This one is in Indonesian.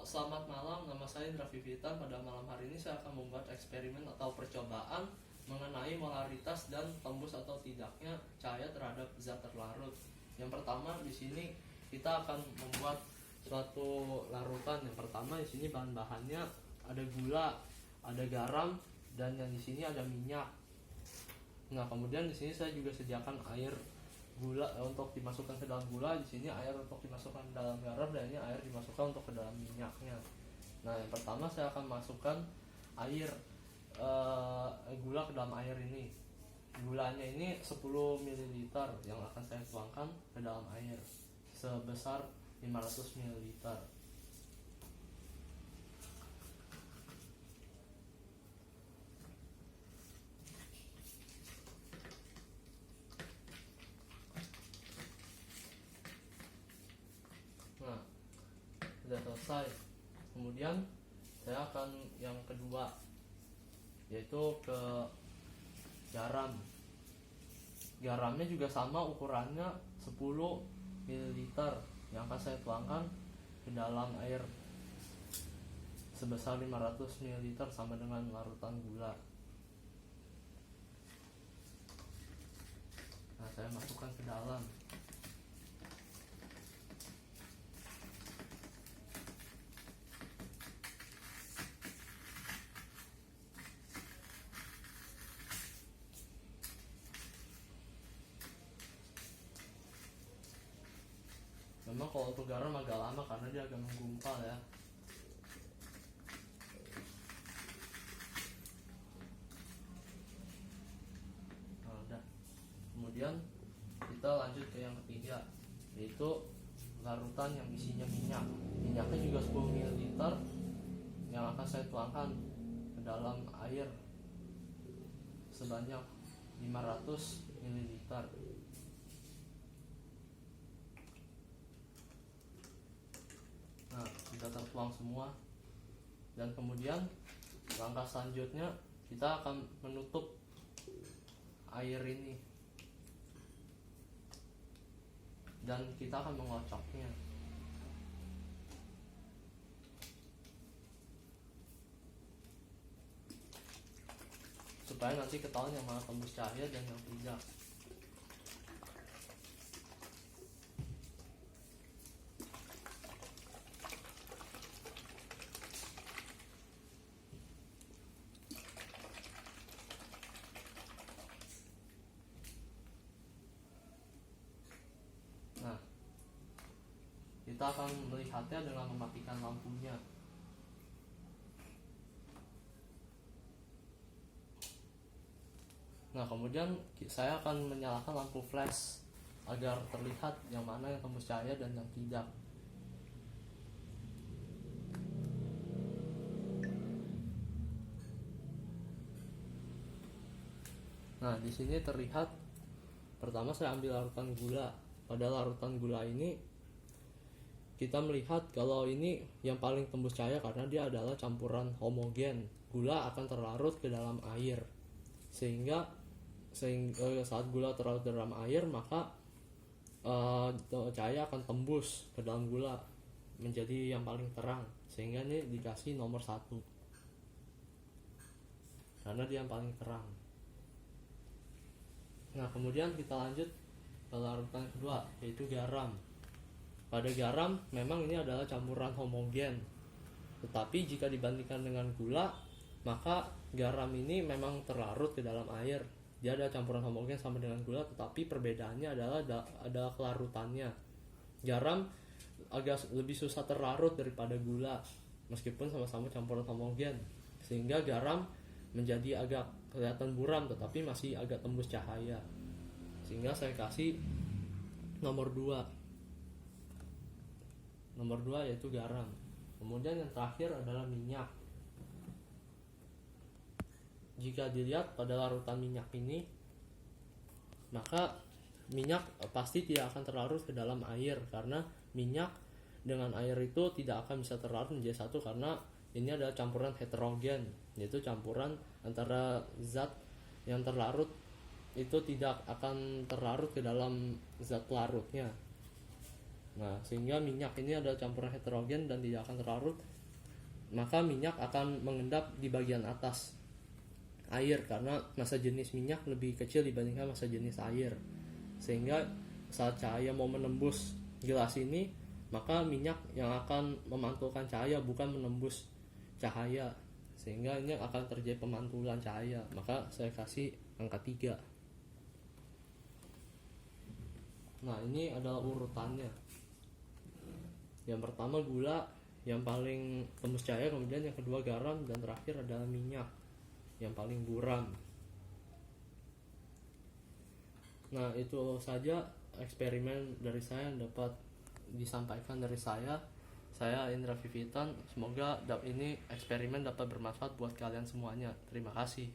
Selamat malam, nama saya Indra Vivitan. Pada malam hari ini saya akan membuat eksperimen atau percobaan mengenai molaritas dan tembus atau tidaknya cahaya terhadap zat terlarut. Yang pertama di sini kita akan membuat suatu larutan. Yang pertama di sini bahan-bahannya ada gula, ada garam, dan yang di sini ada minyak. Nah, kemudian di sini saya juga sediakan air gula untuk dimasukkan ke dalam gula, di sini air untuk dimasukkan ke dalam garam, dan ini air dimasukkan untuk ke dalam minyaknya. Nah, yang pertama saya akan masukkan air gula ke dalam air ini. Gulanya ini 10 ml yang akan saya tuangkan ke dalam air sebesar 500 ml. Nah, sudah selesai. Kemudian saya akan yang kedua, yaitu ke garam. Garamnya juga sama, ukurannya 10 ml yang akan saya tuangkan ke dalam air sebesar 500 ml sama dengan larutan gula. Nah, saya masukkan ke dalam. Memang kalau untuk garam agak lama karena dia agak menggumpal ya. Nah, udah. Kemudian kita lanjut ke yang ketiga, yaitu larutan yang isinya minyak. Minyaknya juga 10 ml yang akan saya tuangkan ke dalam air sebanyak 500 ml. Nah, sudah tertuang semua. Dan kemudian langkah selanjutnya kita akan menutup air ini dan kita akan mengocoknya. Supaya nanti ketahuan yang mana tembus cahaya dan yang tidak. Nah, kita akan melihatnya dengan mematikan lampunya. Nah, kemudian saya akan menyalakan lampu flash agar terlihat yang mana yang tembus cahaya dan yang tidak. Nah, di sini terlihat, pertama saya ambil larutan gula. Pada larutan gula ini kita melihat kalau ini yang paling tembus cahaya karena dia adalah campuran homogen. Gula akan terlarut ke dalam air, sehingga saat gula terlarut dalam air, maka cahaya akan tembus ke dalam gula menjadi yang paling terang, sehingga ini dikasih nomor 1 karena dia yang paling terang. Nah, kemudian kita lanjut ke larutan kedua, yaitu garam. Pada garam memang ini adalah campuran homogen, tetapi jika dibandingkan dengan gula, maka garam ini memang terlarut ke dalam air. Dia ada campuran homogen sama dengan gula, tetapi perbedaannya adalah ada kelarutannya. Garam agak lebih susah terlarut daripada gula, meskipun sama-sama campuran homogen, sehingga garam menjadi agak kelihatan buram tetapi masih agak tembus cahaya, sehingga saya kasih nomor 2 yaitu garam. Kemudian yang terakhir adalah minyak. Jika dilihat pada larutan minyak ini, maka minyak pasti tidak akan terlarut ke dalam air, karena minyak dengan air itu tidak akan bisa terlarut menjadi satu, karena ini adalah campuran heterogen, yaitu campuran antara zat yang terlarut itu tidak akan terlarut ke dalam zat pelarutnya. Nah, sehingga minyak ini adalah campuran heterogen dan tidak akan terlarut, maka minyak akan mengendap di bagian atas air karena massa jenis minyak lebih kecil dibandingkan massa jenis air. Sehingga saat cahaya mau menembus gelas ini, maka minyak yang akan memantulkan cahaya bukan menembus cahaya, sehingga ini akan terjadi pemantulan cahaya. Maka saya kasih angka 3. Nah, ini adalah urutannya. Yang pertama gula, yang paling tembus cahaya, kemudian yang kedua garam, dan terakhir adalah minyak yang paling buram. Nah, itu saja eksperimen dari saya yang dapat disampaikan dari saya. Saya Indra Vivitan. Semoga ini eksperimen dapat bermanfaat buat kalian semuanya. Terima kasih.